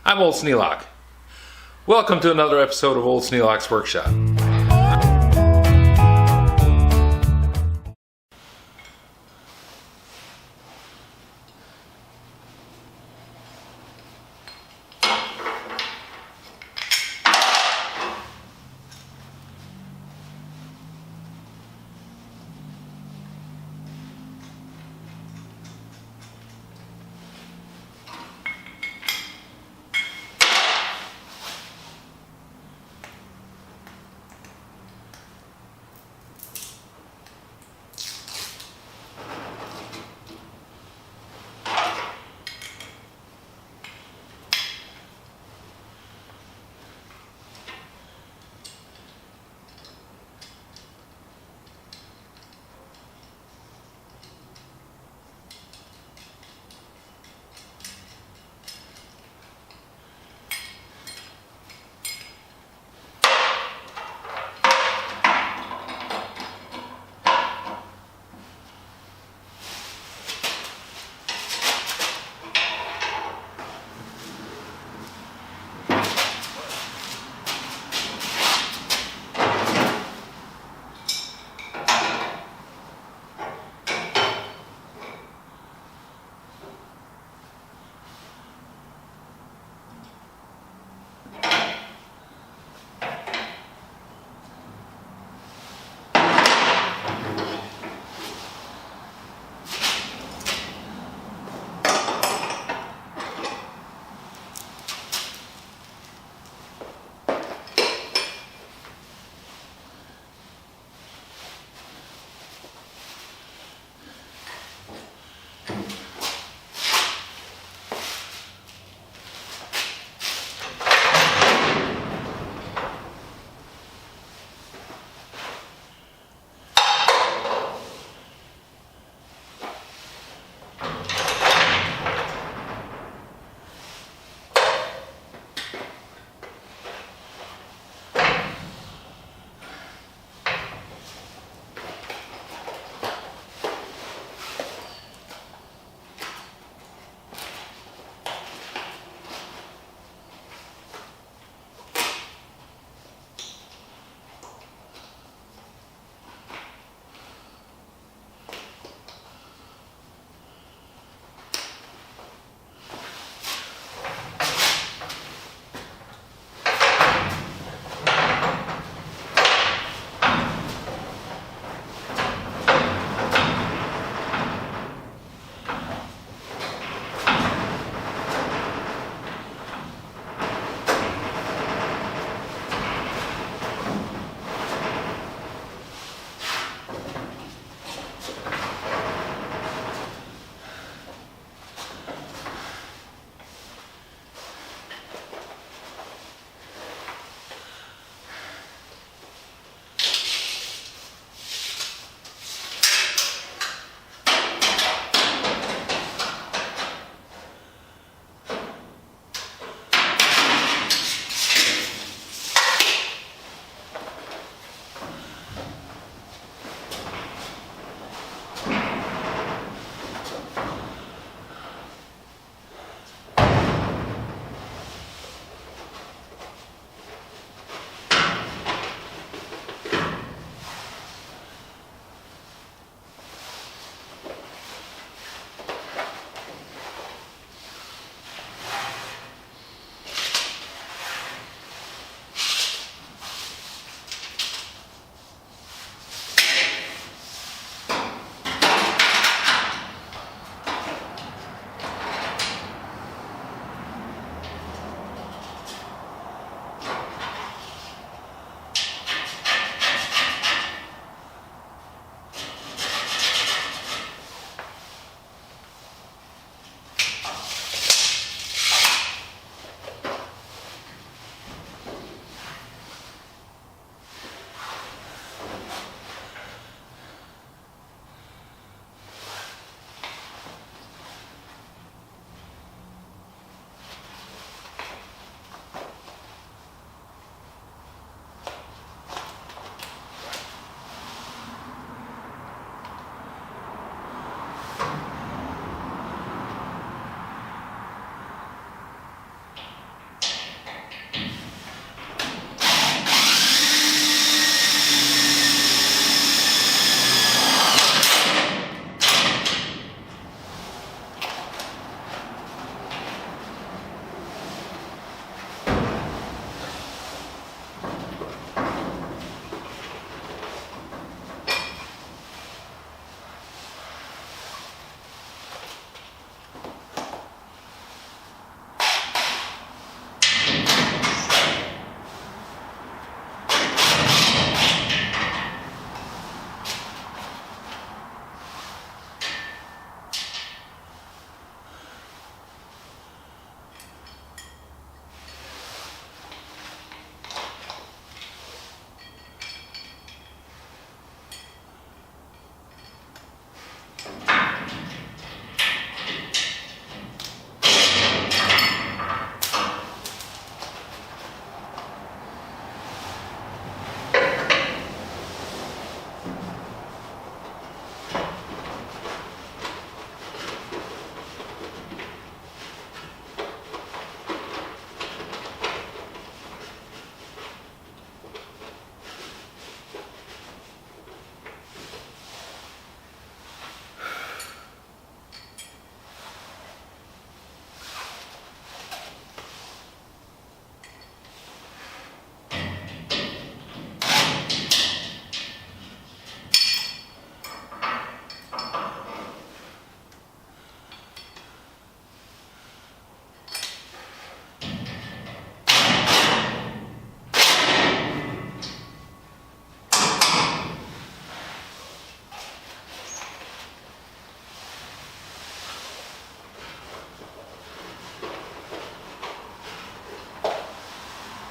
I'm Old Sneelock. Welcome to another episode of Old Sneelock's Workshop.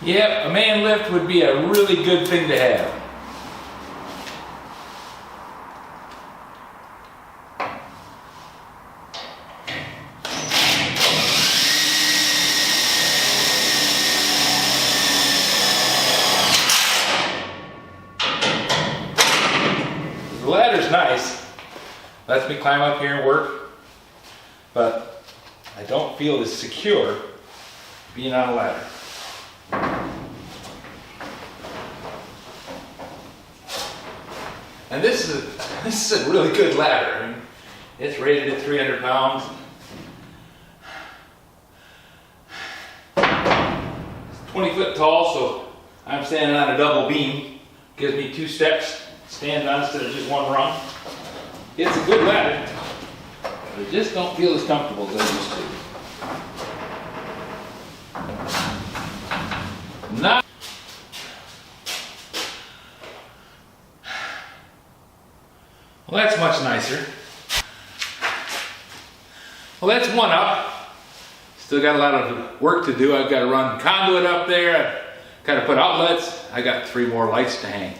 Yep, a man lift would be a really good thing to have. The ladder's nice. Lets me climb up here and work, but I don't feel as secure being on a ladder. And this is a really good ladder. I mean, it's rated at 300 pounds. It's 20 foot tall, so I'm standing on a double beam. Gives me 2 steps to stand on instead of just 1 rung. It's a good ladder, but I just don't feel as comfortable as I used to. Not. Well, that's much nicer. Well, that's one up. Still got a lot of work to do. I've got to run conduit up there. I've got to put outlets. I got 3 more lights to hang.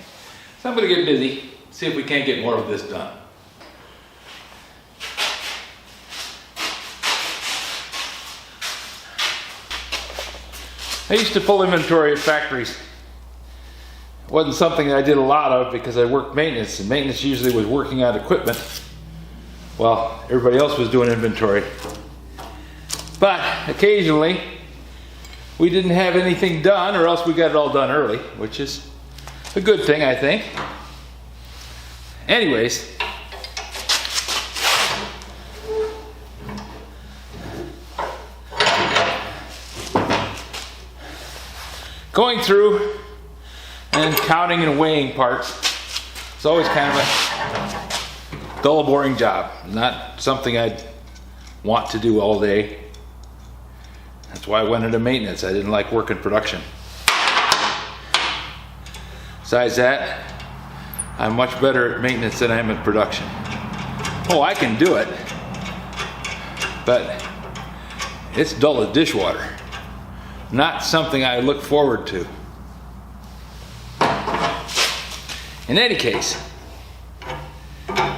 So I'm going to get busy, see if we can't get more of this done. I used to pull inventory at factories. It wasn't something I did a lot of because I worked maintenance, and maintenance usually was working on equipment while everybody else was doing inventory. But occasionally we didn't have anything done, or else we got it all done early, which is a good thing, I think. Anyways, going through and counting and weighing parts, it's always kind of a dull, boring job. Not something I'd want to do all day. That's why I went into maintenance. I didn't like working production. Besides that, I'm much better at maintenance than I am at production. Oh, I can do it, but it's dull as dishwater. Not something I look forward to. In any case,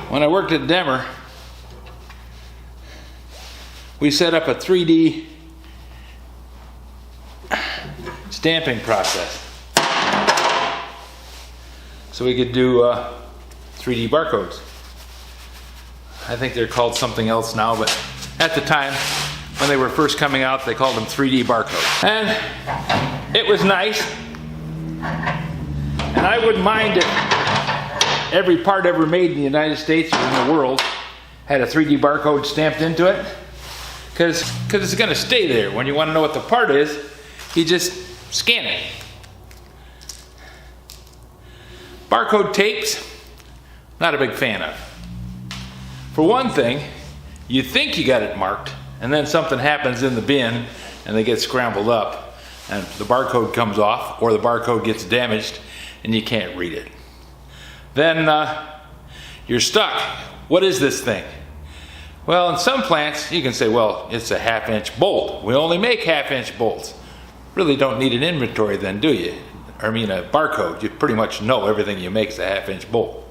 when I worked at Demmer, we set up a 3D stamping process. So we could do 3D barcodes. I think they're called something else now, but at the time, when they were first coming out, they called them 3D barcodes. And it was nice. And I wouldn't mind if every part ever made in the United States or in the world had a 3D barcode stamped into it. Because it's going to stay there. When you want to know what the part is, you just scan it. Barcode tapes, not a big fan of. For one thing, you think you got it marked, and then something happens in the bin and they get scrambled up and the barcode comes off, or the barcode gets damaged and you can't read it. Then you're stuck. What is this thing? Well, in some plants you can say, well, it's a 1/2 inch bolt. We only make 1/2 inch bolts. Really don't need an inventory then, do you? I mean a barcode. You pretty much know everything you make is a 1/2 inch bolt.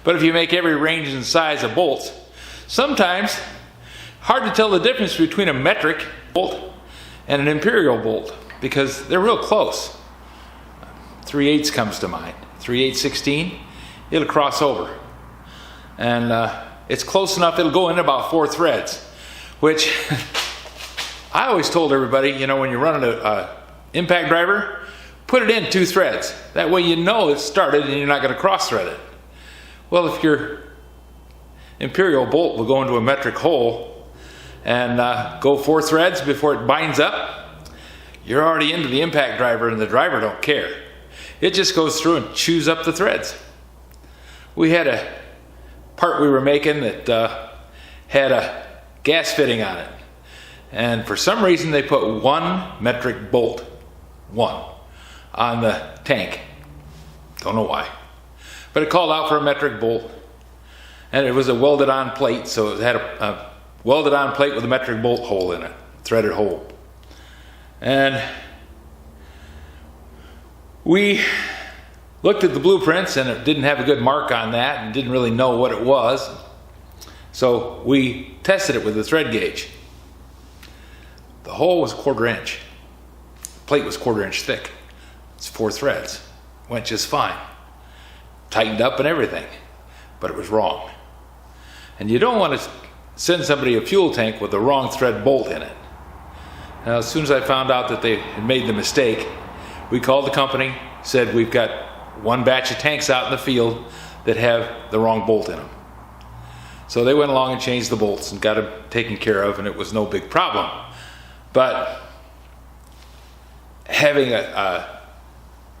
But if you make every range and size of bolts, sometimes hard to tell the difference between a metric bolt and an imperial bolt, because they're real close. 3/8 comes to mind. 3/8 16, it'll cross over. And it's close enough, it'll go in about 4 threads, which I always told everybody, you know, when you're running a impact driver, put it in 2 threads. That way you know it's started and you're not going to cross thread it. Well, if your imperial bolt will go into a metric hole and go 4 threads before it binds up, you're already into the impact driver and the driver don't care. It just goes through and chews up the threads. We had a part we were making that had a gas fitting on it. And for some reason they put 1 metric bolt, 1, on the tank. Don't know why. But it called out for a metric bolt. And it was a welded on plate, so it had a welded on plate with a metric bolt hole in it, threaded hole. And We looked at the blueprints and it didn't have a good mark on that and didn't really know what it was. So we tested it with the thread gauge. The hole was 1/4 inch. The plate was 1/4 inch thick. It's 4 threads. Went just fine. Tightened up and everything, but it was wrong. And you don't want to send somebody a fuel tank with the wrong thread bolt in it. Now, as soon as I found out that they had made the mistake, we called the company, said we've got one batch of tanks out in the field that have the wrong bolt in them. So they went along and changed the bolts and got them taken care of, and it was no big problem. But having a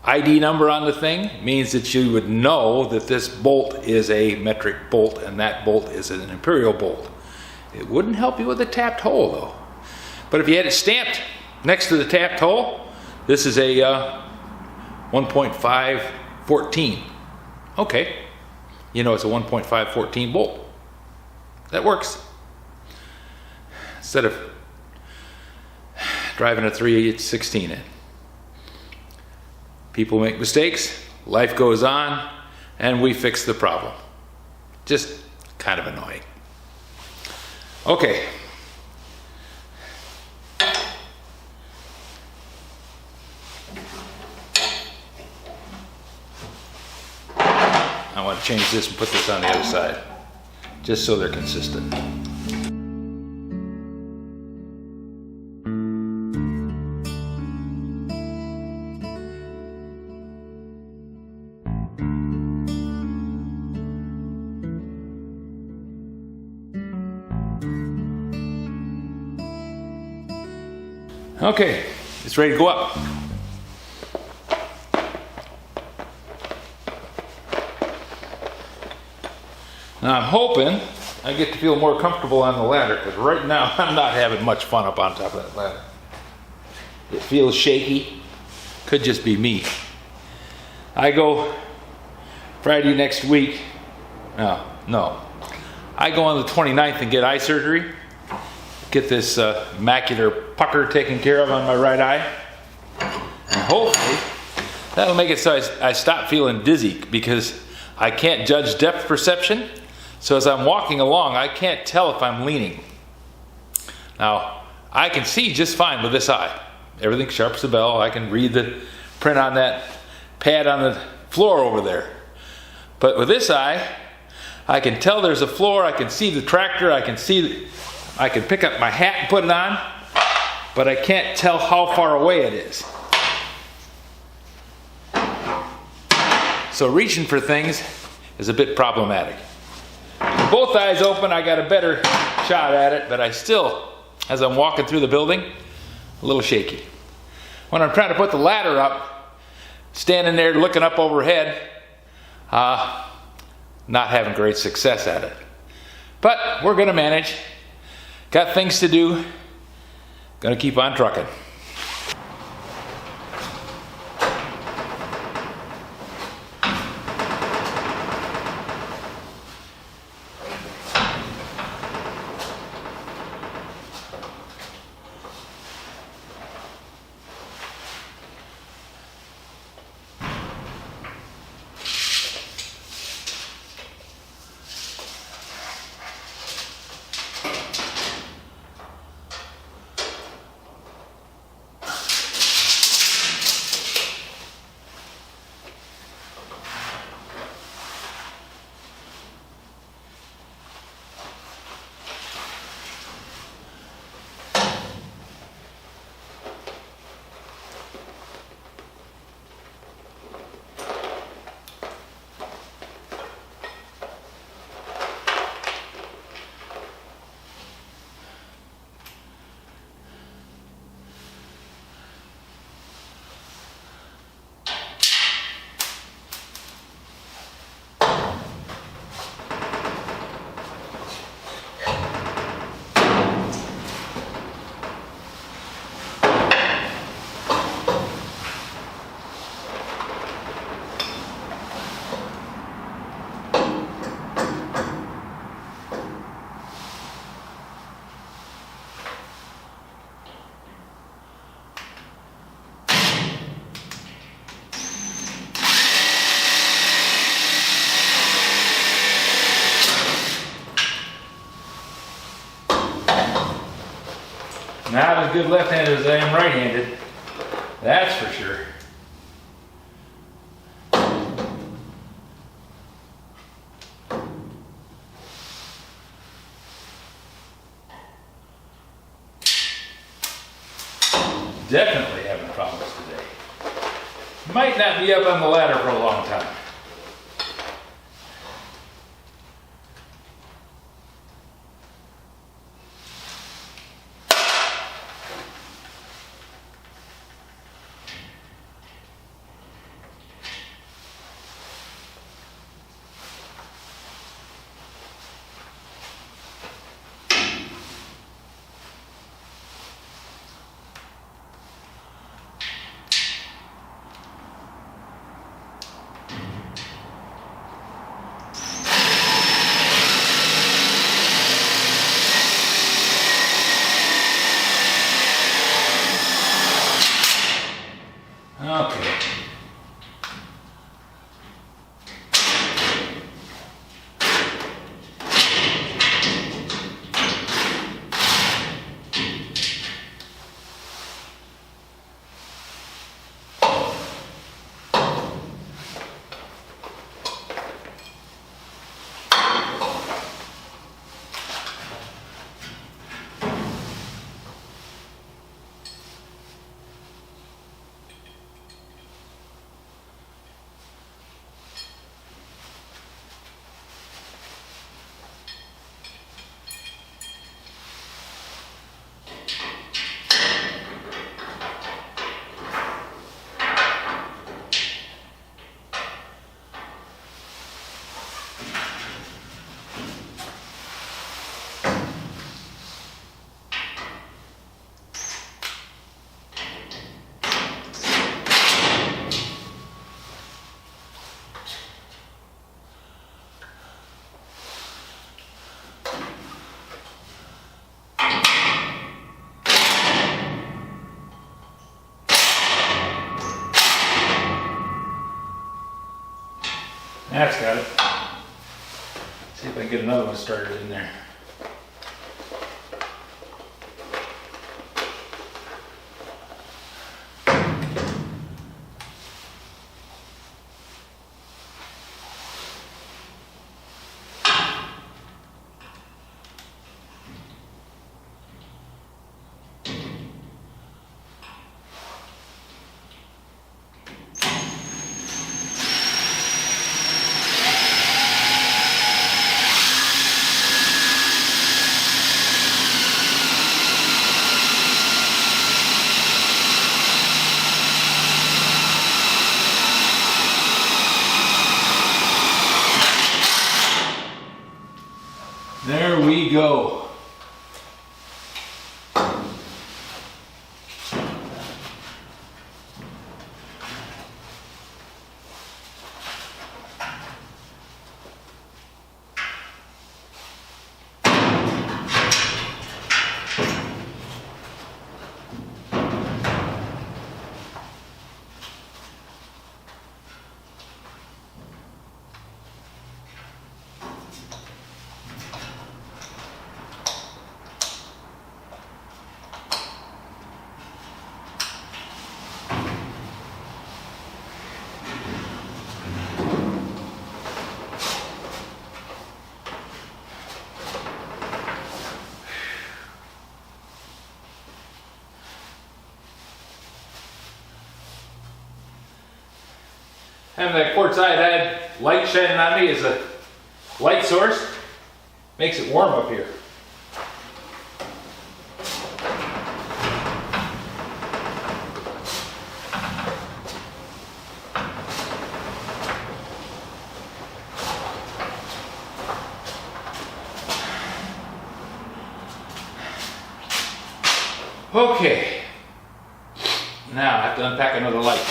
ID number on the thing means that you would know that this bolt is a metric bolt and that bolt is an imperial bolt. It wouldn't help you with a tapped hole though. But if you had it stamped next to the tapped hole, this is a 1.514. Okay, you know it's a 1.514 bolt. That works. Instead of driving a 3/8/16 in. People make mistakes, life goes on, and we fix the problem. Just kind of annoying. Okay. I want to change this and put this on the other side, just so they're consistent. Okay, it's ready to go up. Now I'm hoping I get to feel more comfortable on the ladder, because right now I'm not having much fun up on top of that ladder. It feels shaky. Could just be me. I go Friday next week. No. I go on the 29th and get eye surgery. Get this macular pucker taken care of on my right eye. And hopefully that'll make it so I stop feeling dizzy, because I can't judge depth perception. So as I'm walking along, I can't tell if I'm leaning. Now, I can see just fine with this eye. Everything's sharp as a bell. I can read the print on that pad on the floor over there. But with this eye, I can tell there's a floor. I can see the tractor. I can pick up my hat and put it on, but I can't tell how far away it is. So reaching for things is a bit problematic. With both eyes open, I got a better shot at it, but I still, as I'm walking through the building, a little shaky. When I'm trying to put the ladder up, standing there looking up overhead, not having great success at it. But we're gonna manage. Got things to do. Gonna keep on trucking. as good left-handed as I am right-handed. That's for sure. Definitely having problems today. Might not be up on the ladder for a long time. Okay. That's got it. See if I can get another one started in there. There we go. Having that quartz iodide light shining on me as a light source makes it warm up here. Okay, now I have to unpack another light.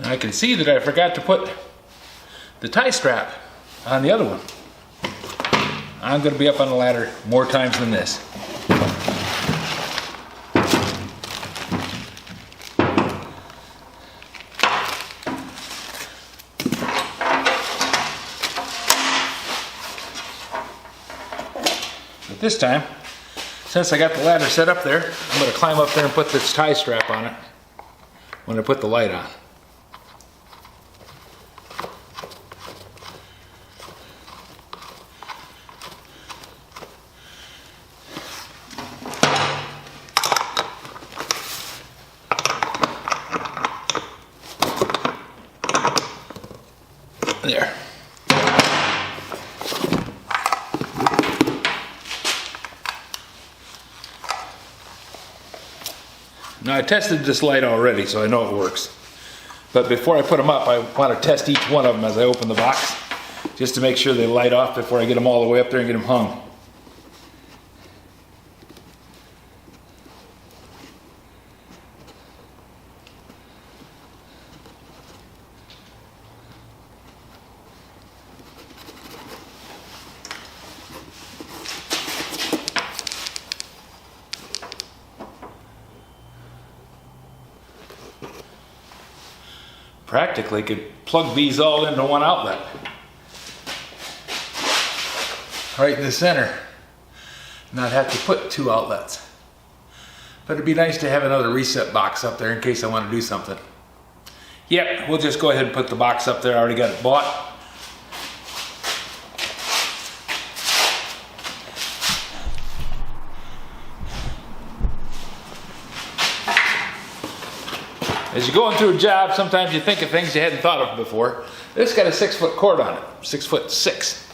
And I can see that I forgot to put the tie strap on the other one. I'm going to be up on the ladder more times than this. But this time, since I got the ladder set up there, I'm going to climb up there and put this tie strap on it when I put the light on. There. Now I tested this light already, so I know it works. But before I put them up, I want to test each one of them as I open the box, just to make sure they light off before I get them all the way up there and get them hung. Practically could plug these all into one outlet. Right in the center. Not have to put two outlets. But it'd be nice to have another reset box up there in case I want to do something. Yep, we'll just go ahead and put the box up there. I already got it bought. As you're going through a job, sometimes you think of things you hadn't thought of before. This got a 6-foot cord on it, 6'6".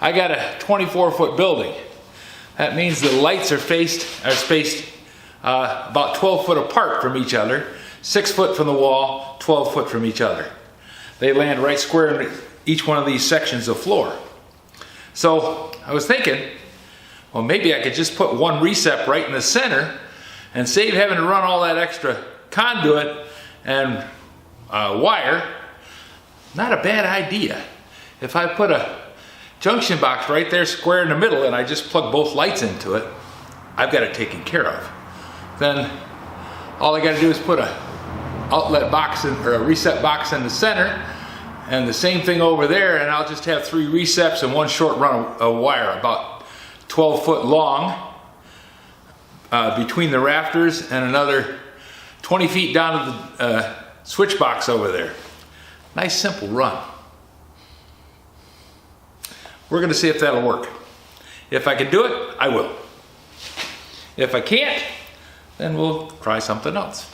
I got a 24-foot building. That means the lights are spaced about 12 foot apart from each other, 6 foot from the wall, 12 foot from each other. They land right square in each one of these sections of floor. So I was thinking, well, maybe I could just put one recep right in the center and save having to run all that extra conduit and wire. Not a bad idea. If I put a junction box right there square in the middle and I just plug both lights into it, I've got it taken care of. Then all I got to do is put a outlet box or a reset box in the center, and the same thing over there, and I'll just have 3 receps and one short run of wire about 12 foot long between the rafters, and another 20 feet down to the switch box over there. Nice simple run. We're going to see if that'll work. If I can do it, I will. If I can't, then we'll try something else.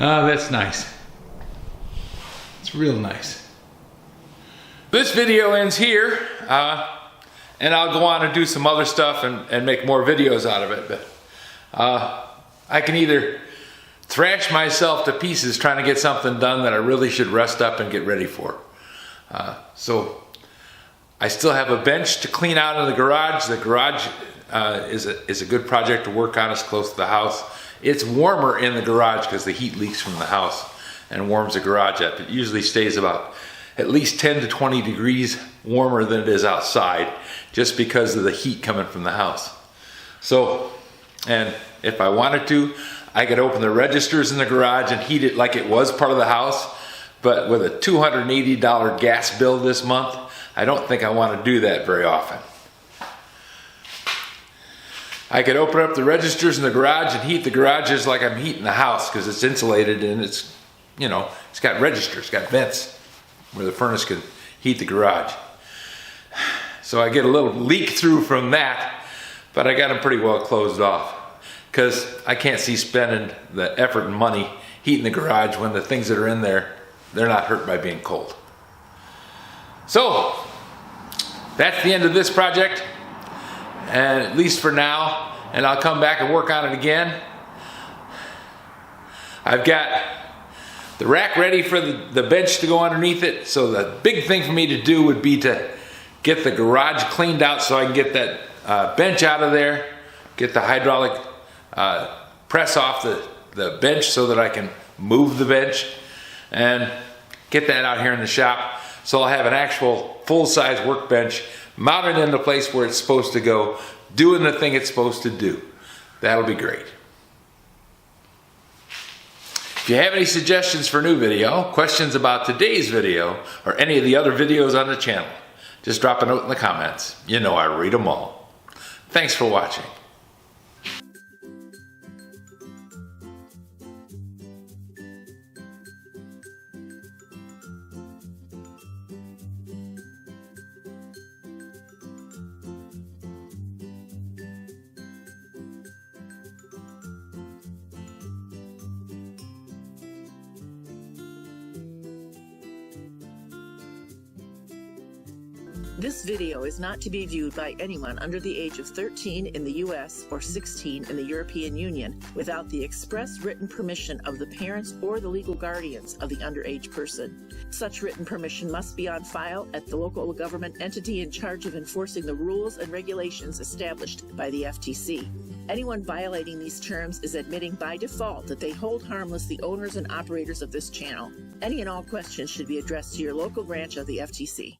Ah, that's nice. It's real nice. This video ends here, and I'll go on and do some other stuff and make more videos out of it. But I can either thrash myself to pieces trying to get something done that I really should rest up and get ready for. So I still have a bench to clean out in the garage. The garage is a good project to work on. It's close to the house. It's warmer in the garage because the heat leaks from the house and warms the garage up. It usually stays about at least 10 to 20 degrees warmer than it is outside, just because of the heat coming from the house. So, and if I wanted to, I could open the registers in the garage and heat it like it was part of the house, but with a $280 gas bill this month, I don't think I want to do that very often. I could open up the registers in the garage and heat the garage just like I'm heating the house, because it's insulated and it's, you know, it's got registers, it's got vents where the furnace can heat the garage. So I get a little leak through from that, but I got them pretty well closed off, because I can't see spending the effort and money heating the garage when the things that are in there, they're not hurt by being cold. So that's the end of this project, and at least for now, and I'll come back and work on it again. I've got the rack ready for the bench to go underneath it, so the big thing for me to do would be to get the garage cleaned out so I can get that bench out of there, get the hydraulic press off the bench so that I can move the bench, and get that out here in the shop so I'll have an actual full-size workbench mounted in the place where it's supposed to go, doing the thing it's supposed to do. That'll be great. If you have any suggestions for a new video, questions about today's video, or any of the other videos on the channel, just drop a note in the comments. You know I read them all. Thanks for watching. This video is not to be viewed by anyone under the age of 13 in the U.S. or 16 in the European Union without the express written permission of the parents or the legal guardians of the underage person. Such written permission must be on file at the local government entity in charge of enforcing the rules and regulations established by the FTC. Anyone violating these terms is admitting by default that they hold harmless the owners and operators of this channel. Any and all questions should be addressed to your local branch of the FTC.